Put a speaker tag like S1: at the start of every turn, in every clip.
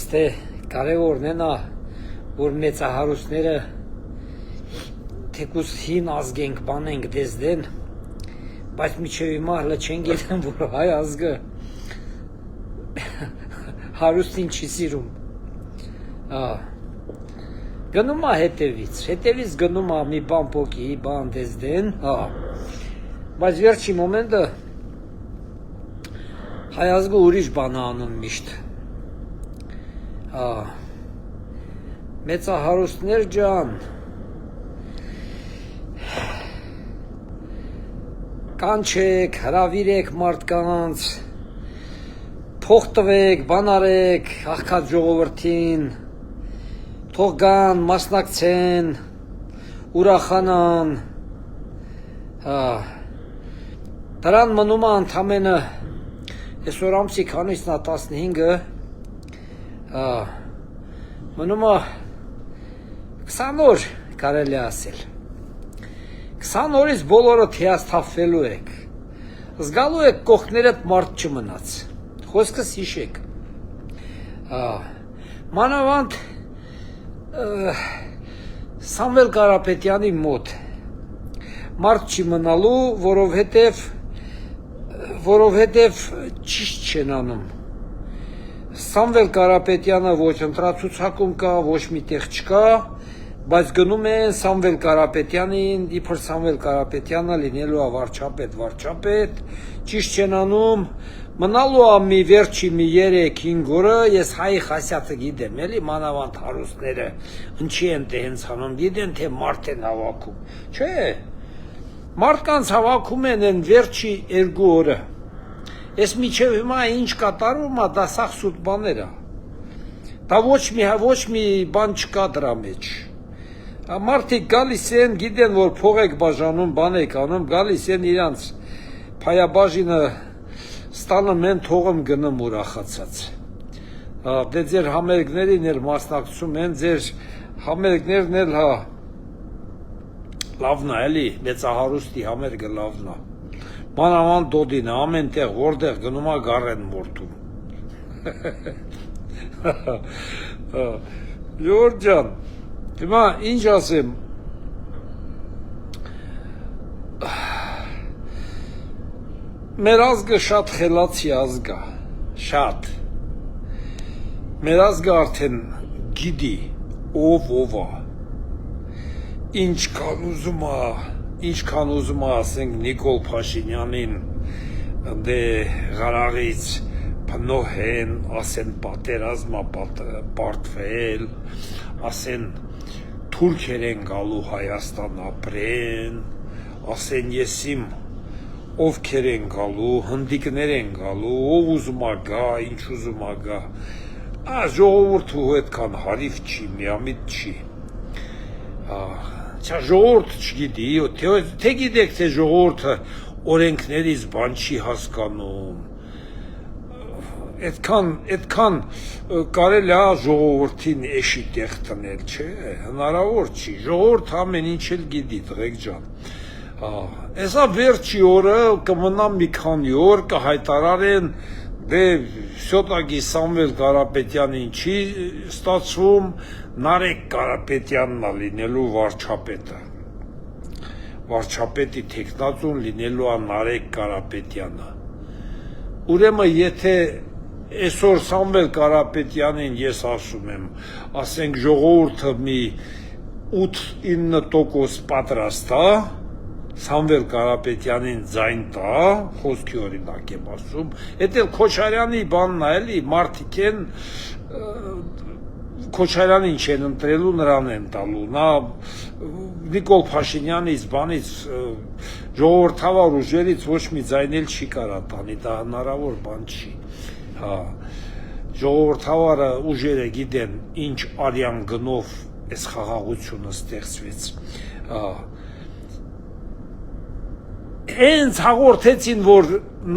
S1: Աստե կարևորն է նա, որ մեծահարուստները թեկուզ հին ազգենք բանենք դեզդեն, բայց միջև հիմա հլը չեն գիտեն, որ հայ ազգը հարուստին չի սիրում։ Գնում է հետևից գնում է մի բան պոկի, բան դեզդեն, բայց վերջի մոմենտը հայ ազգը ուրիշ բան է անում միշտ։ Մեծահարուստներ ջան, կանչեք, հրավիրեք մարդկանց, փող տվեք, բան արեք, աղքատ ժողովրդին, թող գան, մասնակցեն, ուրախանան, դրան մնում է ընդամենը, այսօր ամսի քանիսն է 15-ը, մնում է 20 օր կարելի ասել, 20 օրից բոլորը թիասթափվելու եք, զգալու եք կողքներդ մարդ չմնաց, խոսքս հիշեք, մանավանդ Սամվել Կարապետյանի մոտ մարդ չի մնալու, որովհետև ճիշտ չեն անում, Սամվել Կարապետյանը ոչ ընտրացուցակում կա, ոչ մի տեղ չկա, բայց գնում են Սամվել Կարապետյանին, իբր Սամվել Կարապետյանը լինելու է վարչապետ, ճիշտ չեն անում, մնալու է մի վերջի մի 3-5 օրը, ես հայի խասյաթը գիտեմ, էլի մանավանդ հարուստները, ինչի են տենց անում, գիտեն թե մարդ են հավաքում, չէ, մարդկանց հավաքում են են վերջի 2 օրը, ես միջև հիմա ինչ կատարվում է, դա սաղ սուտ բաներ է, դա ոչ մի բան չկա դրա մեջ, մարդիկ գալիս են, գիտեն, որ փող եք բաժանում, բան եք անում, գալիս են իրանց փայաբաժինը ստանում են, թողում գնում ուրախացած, դե ձեր համերգներին էլ մասնակցում են, ձեր համերգներն էլ լավն է, էլի, մեծահարուստի համերգը լավն է, մանավանդ դոդին է, ամեն տեղ, որտեղ գնում է գառ են մորթում, Ժողովուրդ ջան, հիմա ինչ ասեմ, մեր ազգը շատ խելացի ազգ է, շատ, մեր ազգը արդեն գիտի, ով է, ինչքան ուզում է ասենք Նիկոլ Փաշինյանին, դե Ղարաղից փնոհեն, ասեն պատերազմա պարտվել, ասեն թուրքեր են գալու Հայաստան ապրեն, ասեն եսիմ ովքեր են գալու, հնդիկներ են գալու, ով ուզում է գա, ինչ ուզում է գա, ժողովուրդը այդքան հարիվ չի, միամիտ չի, ժողովուրդը չգիտի, թե գիտեք, թե ժողովուրդը օրենքներից բան չի հասկանում, այդքան կարելի է ժողովրդին էշի տեղ տնել, չէ, հնարավոր չի, ժողովուրդը ամեն ինչ էլ գիտի, տղեկ ջան, այսա վերջի օրը կմնա մի քանի օր, կհայտարարեն, դե սյոտագի Սամվել Կարապետյանին չի ստացվում, Նարեկ Կարապետյանն է լինելու վարչապետը, վարչապետի թեկնածուն լինելու է Նարեկ Կարապետյանը, ուրեմն եթե այսօր Սամվել Կարապետյանին ես ասում եմ, ասենք ժողովուրդը մի 8-9% պատրաստ է, Սամվել Կարապետյանին ձայն տա, խոսքի օրինակ եմ ասում, էդ էլ Քոչարյանի բանն է, էլի, մարդիկ են Քոչարյանին չեն ընտրելու, նրան են տալու, նա Նիկոլ Փաշինյանից, բանից, ժողովրդավար ուժերից ոչ մի ձայն էլ չի կարա տանի, դա հնարավոր բան չի, ժողովրդավարը ուժերը գիտեն, ինչ արյան գնով այս խաղաղությունը ստեղծվեց, հենց հաղորդեցին, որ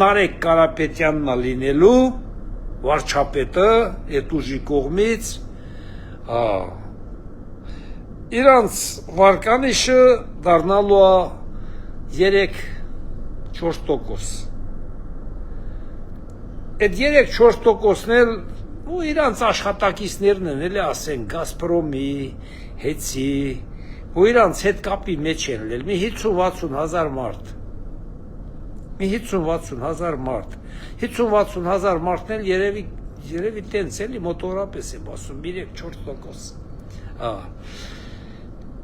S1: Նարեկ Կարապետյանն է լինելու վարչապետը այդ ուժի կողմից, իրանց վարկանիշը դառնալու է 3-4%։ Այդ 3-4%-ն էլ ու իրանց աշխատակիցներն են, էլի ասեն Գազպրոմի, Հեցի, ու իրանց հետ կապի մեջ են լել, մի 50-60 հազար մարդ, մի 50-60 հազար մարդ, 50-60 հազար մարդն էլ երևի տենց էլի մոտորապես եմ ասում, 3-4%,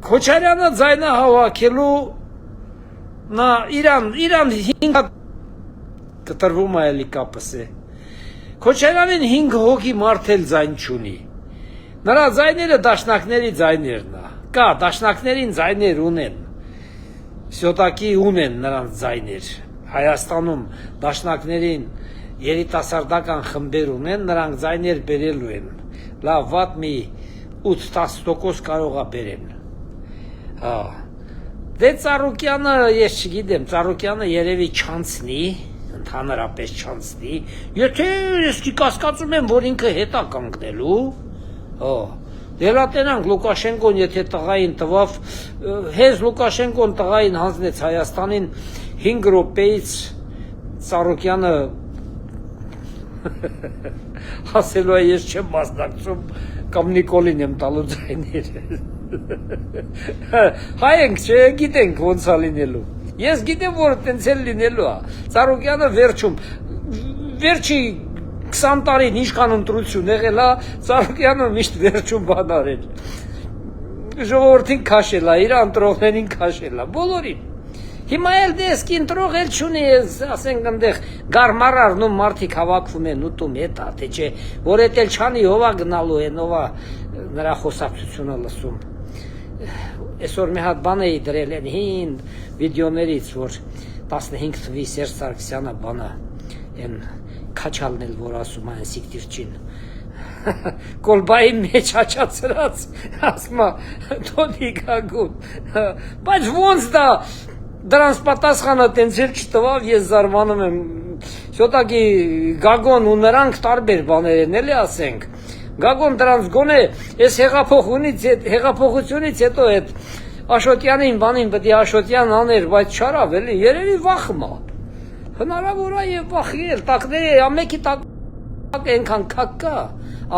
S1: Քոչարյանը ձայնը հավաքելու, նա իրան 5 կտրվում է էլի կապս է, Քոչարյանին 5 հոգի մարդ էլ ձայն չունի, նրա ձայները դաշնակների ձայներն է, կա դաշնակներին ձայներ ունեն, սյոտակի ունեն նրանց ձայներ, Հայաստանում դաշնակներին երիտասարդական խմբեր ունեն, նրանք ձայներ բերելու են, լավ վատ մի 8-10% կարող է բերեն, դե Ծառուկյանը ես չգիտեմ, Ծառուկյանը երևի չանցնի, ընդհանրապես չանցնի, եթե ես կասկածում եմ, որ ինքը հետ է կանգնելու, դելատենանք Լուկաշենկոն եթե տղային տվավ, հենց Լուկաշենկոն տղային հանձնեց Հայաստանին 5 րոպեից Ծառուկյանը ասելու է ես չեմ մասնակցում կամ Նիկոլին եմ տալու ձայները հայենք չէ գիտենք ոնց է լինելու ես գիտեմ որ տենց էլ լինելու է Ծառուկյանը վերջում վերջի 20 տարին ինչքան ընտրություն եղել է Ծառուկյանը միշտ վերջում բան արել ժողովրդին քաշել է իր ընտրողներին քաշել է բոլորին հիմա էլ դες կինտրող էլ չունի ասենք այնտեղ գարմար առնում մարդիկ հավաքվում են ուտում հետա թե չէ որ էդ էլ չանի հովա գնալու են հովա նրա խոսակցությունը լսում այսօր մի հատ բան էի դրել են հին վիդեոներից որ 15 թվի Սերժ Սարգսյանը բանը են քաչալն էլ որ ասում այն սիկտիրչին կոլբայի մեջ աչացրած ասում դոդի գագուն բայց ոնց դա դրանց պատասխանը տենց էլ չտվավ ես զարմանում եմ շոտակի գագոն ու նրանք տարբեր բաներ են էլի ասենք գագոն դրանց գոնե այս հեղափոխությունից հետո այդ Աշոտյանին բանին պետք է Աշոտյան աներ բայց չարավ էլի երևի վախմա հնարավոր է եւ վախի էլ տակների ամեկի տակ այնքան քակ կա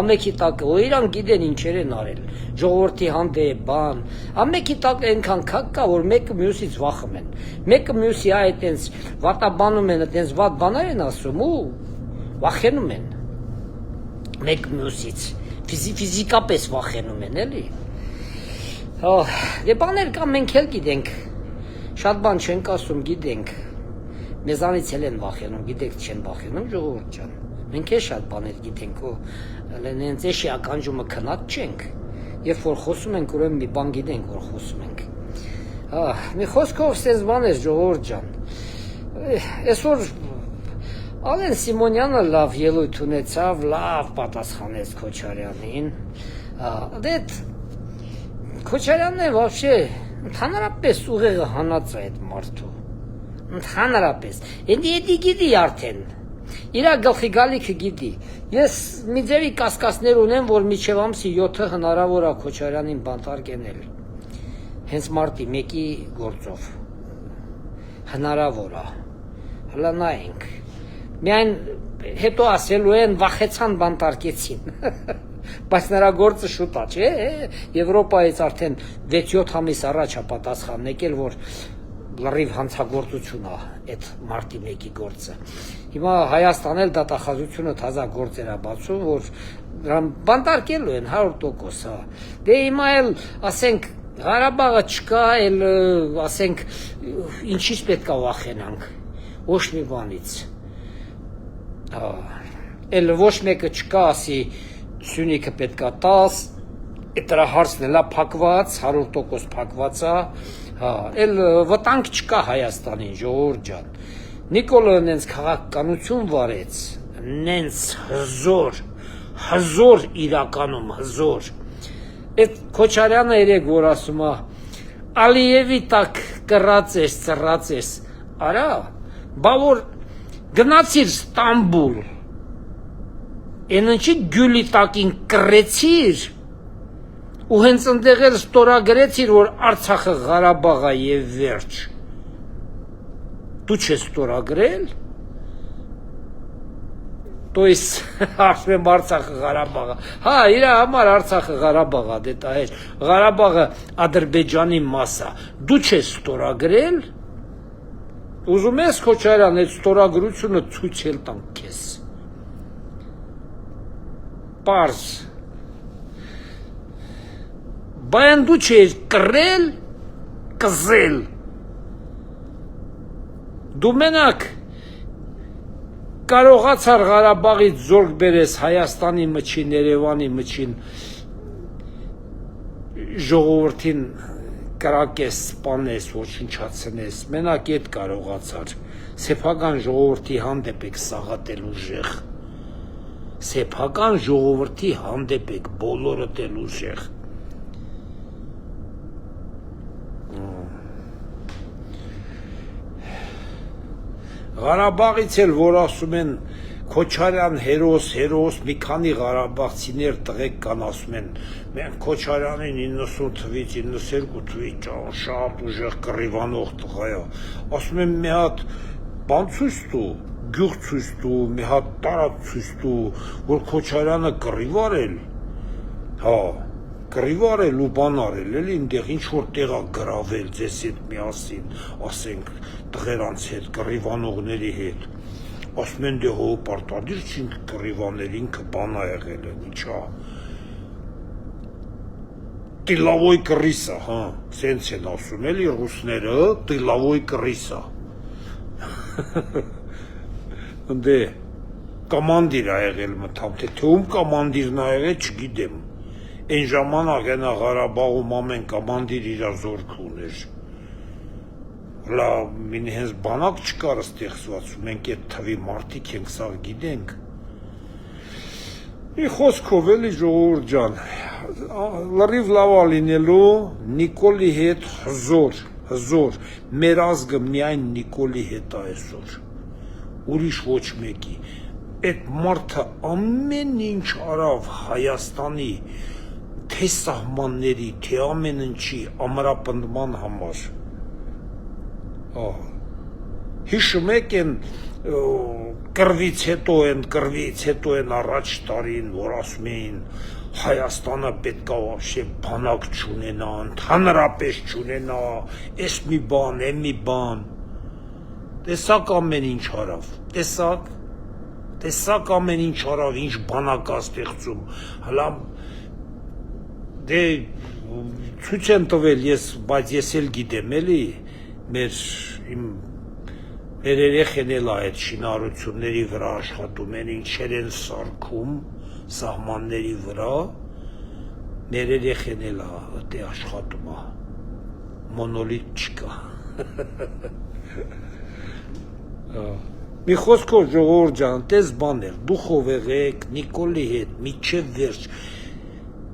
S1: ամեկի տակ ու իրան գիտեն ինչեր են արել ժողովրդի հանդեպ բան ամեկի տակ այնքան քակ կա որ մեկը մյուսից վախում են մեկը մյուսի այդ այնց վատաբանում են այնց վատ բաներ են ասում ու վախենում են մեկ մյուսից ֆիզիկապես վախենում են էլի դե բաներ կա մենք էլ գիտենք շատ բան չենք ասում գիտենք մեզանից էլ են վախենում գիտեք չեն վախենում ժողովուրդ ջան մենք էլ շատ բաներ գիտենք ու լենենց էշի ականջումը քնած չենք երբ որ խոսում ենք ուրեմն մի բան գիտենք որ խոսում ենք մի խոսքով սենց բաներ ժողովուրդ ջան այսօր Ալեն Սիմոնյանը լավ ելույթ ունեցավ, լավ պատասխանեց Քոչարյանին։ Դե Քոչարյանն է вообще ընդհանրապես ուղեղը հանած է այդ մարդու։ Ընդհանրապես։ Ինձ գիտի արդեն։ Իրա գլխի գալիքը գիտի։ Ես մի ձևի կասկածներ ունեմ, որ միջև ամսի 7-ը հնարավոր է Քոչարյանին բանտարկել։ Հենց մարտի 1-ի գործով։ Հնարավոր է։ Հլա նայենք։ Միայն հետո ասելու են վախեցան բանտարկեցին բայց նրա գործը շուտ է չէ Եվրոպայից արդեն 6-7 ամիս առաջ է պատասխան եկել որ լրիվ հանցագործություն է այդ մարտի 1-ի գործը հիմա Հայաստան էլ դատախազությունը թազա գործեր է բացում որ նրան բանտարկելու են 100% դե հիմա էլ ասենք Ղարաբաղը չկա էլ ասենք ինչից պետք է վախենանք ոչ մի բանից էլ ոչ մեկը չկա ասի Սյունիքը պետք է 10 այդ դրա հարցն էլա փակված 100% փակված է էլ վտանգ չկա Հայաստանին ժողովուրդ ջան Նիկոլը նենց քաղաքականություն վարեց նենց հզոր իրականում հզոր այդ Քոչարյանը երեք որ ասում է Ալիևի տակ կռած ես ծռած ես արա բա որ Գնացիր Ստամբուլ, այնինչի գյուլի տակին կռեցիր ու հենց ընդեղ էլ ստորագրեցիր, որ Արցախը Ղարաբաղ է եւ վերջ։ Դու չես ստորագրել։ То есть ասում Արցախը Ղարաբաղը։ Հա, իր համար Արցախը Ղարաբաղը, դե դա է։ Ղարաբաղը Ադրբեջանի մաս է։ Դու չես ստորագրել։ Ուզում ես Քոչարյան այդ ստորագրությունը ցույց էլ տամ քեզ։ Պարզ։ Բայց դու չես կռել, կզել։ Դու մենակ կարողացար Ղարաբաղից զորք բերես Հայաստանի մչին, Երևանի մչին ժողովրդին կրակես, սպանես, ոչնչացնես, մենակ այդ կարողացար։ Սեփական ժողովրդի հանդեպ եք սաղատել ուժեղ։ Սեփական ժողովրդի հանդեպ եք բոլորդ էլ ուժեղ։ Ղարաբաղից էլ որ ասում են Քոչարյան հերոս, մի քանի ղարաբաղցիներ տղեկ կան ասում են, մենք Քոչարյանին 90 թվից 92 թվից շատ ուժեղ կռիվանող տղա է, ասում են մի հատ բան ցույց տու, գյուղ ցույց տու, մի հատ տարածք ցույց տու, որ Քոչարյանը կռիվ արել, հա, կռիվ արել ու բան արել, էլի այնտեղ ինչ որ տեղա գրավել ձեզ հետ միասին, ասենք տղերանց հետ, կռիվանողների հետ, ասում են դե հո պարտադիր չինք կռիվանել, ինքը բան ա եղել է, ինչա, տիլավոյ կռիսա, հա, սենց են ասում էլի ռուսները, տիլավոյ կռիսա, դե, կամանդիր ա եղել մտամ, թե ում կամանդիրն ա եղել չգիտեմ, այն ժամանակ ենա Ղարաբաղում ամեն կամանդիր իր զորք ուներ, հլա մին հենց բանակ չկար ստեղծված, մենք այդ թվի մարդիկ ենք սաղ գիտենք, մի խոսքով էլի ժողովուրդ ջան, լրիվ լավա լինելու Նիկոլի հետ հզոր, մեր ազգը միայն Նիկոլի հետ է այսօր, ուրիշ ոչ մեկի, այդ մարդը ամեն ինչ արավ Հայաստանի, թե սահմանների, թե ամեն ինչի ամրապնդման համար, հիշում եք են կռվից հետո են առաջ տարին, որ ասում էին Հայաստանը պետք է вообще բանակ չունենա, ընդհանրապես չունենա, էս մի բան, էն մի բան, տեսակ ամեն ինչ արավ, տեսակ ամեն ինչ արավ, ինչ բանակ ա ստեղծում, հլա դե ցույց են տվել բայց ես էլ գիտեմ էլի, մեր երեխեն էլ այդ շինարարությունների վրա աշխատում են, ինչեր են սարքում սահմանների վրա, մեր երեխեն էլ դե աշխատում է, մոնոլիտ չկա։ Մի խոսքով ժողովուրդ ջան, տես բան էր, դուխով եղեք, Նիկոլի հետ, միջև վերջ,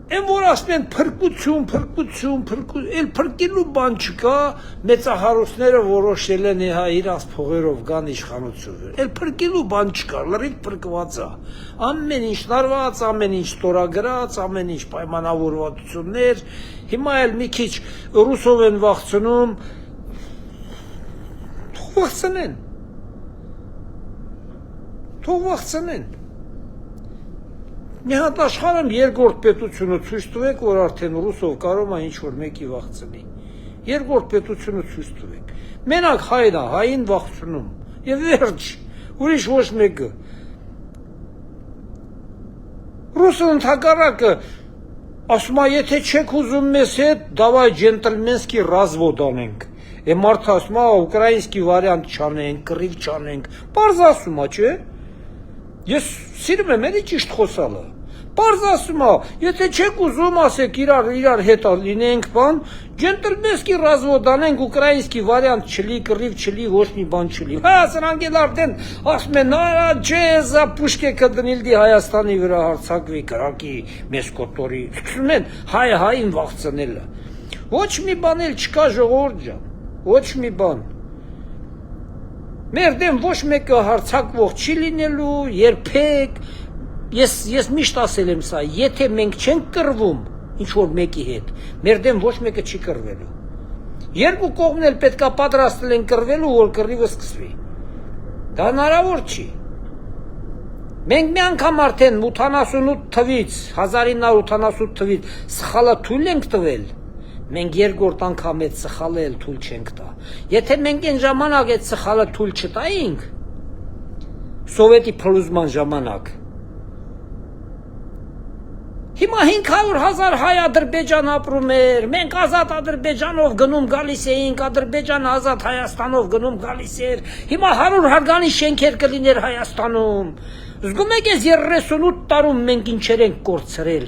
S1: Են որ ասում են փրկություն, էլ փրկելու բան չկա, մեծահարուստները որոշել են հա իրանց փողերով գան իշխանություն, էլ փրկելու բան չկա, լրիվ փրկված է, ամեն ինչ լարված, ամեն ինչ ստորագրած, ամեն ինչ պայմանավորվածություններ, հիմա էլ մի քիչ ռուսով են վախցնում, թող վախցնեն, Մի հատ աշխարհում երկրորդ պետությունը ցույց տվեք, որ արդեն ռուսով կարող է ինչ-որ մեկի վախցնի։ Երկրորդ պետությունը ցույց տվեք։ Մենակ հայն է, հային վախցնում։ Եվ վերջ, ուրիշ ոչ մեկը։ Ռուսը ընդհակառակը ասում է, եթե չեք ուզում մեզ հետ, давай ջենտլմենսկի развод անենք։ Մարդը ասում է, ուկրաինսկի վարիանտ չանենք, կռիվ չանենք։ Պարզ ասում է, չէ՞։ Ես սիրում եմ էլի ճիշտ խոսալը։ Պարզ ասում է, եթե չեք ուզում ասեք իրար հետ լինենք բան, ջենտլմենսկի развод անենք, ուկրաինսկի վարիանտ չլի, կռիվ չլի, ոչ մի բան չլի։ Հա, սրանք էլ արդեն ասում են, չէ, զա պուշկեքը դնիլդի Հայաստանի վրա հարձակվի, կրակի, մեզ կոտորի։ Սկսում են հային վախցնելը։ Ոչ մի բան էլ չկա ժողովուրդ ջան, ոչ մի բան։ Մեր դեմ ոչ մեկը հարձակվող չի լինելու, երբեք, ես միշտ ասել եմ սա, եթե մենք չենք կռվում ինչ-որ մեկի հետ, մեր դեմ ոչ մեկը չի կռվելու, երկու կողմն էլ պետք է պատրաստել են կռվելու, որ կռիվը սկսվի, դա հնարավոր չի, Մենք մի անգամ արդեն 88 թվից, 1988 թվից սխալը թույլ ենք տվել, մենք երկրորդ անգամ այդ սխալը էլ թույլ չենք տա։ Եթե մենք այն ժամանակ այդ սխալը թույլ չտայինք, Սովետի փլուզման ժամանակ, հիմա 500,000 հայ Ադրբեջան ապրում էր, մենք ազատ Ադրբեջանով գնում գալիս էինք, Ադրբեջանը ազատ Հայաստանով գնում գալիս էր, հիմա 100 հարգանի շենքեր կլիներ Հայաստանում։ Զգում եք այս 38 տարում մենք ինչեր ենք կորցրել։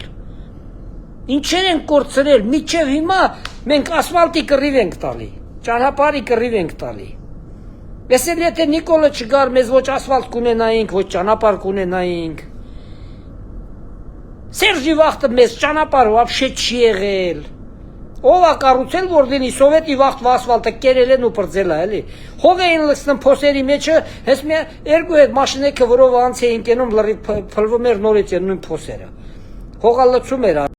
S1: Ինչեր ենք կորցրել, մինչև հիմա մենք ասֆալտի կռիվ ենք տալի, ճանապարհի կռիվ ենք տալի։ Այսօր եթե Նիկոլը չգար, մեզ ոչ ասֆալտ կունենայինք, ոչ ճանապարհ կունենայինք։ Սերժի վաղտը մեզ ճանապարհ вообще չի եղել։ Ով է կառուցել, որ լինի սովետի վաղտվա ասֆալտը կերել են ու պրծել է, էլի։ Հող էին լցնում փոսերի մեջը, հես մի երկու այդ մաշինեքը, որով անց էին կենում լրիվ փլվում էր նորից նույն փոսերը։ Հողը լցում էր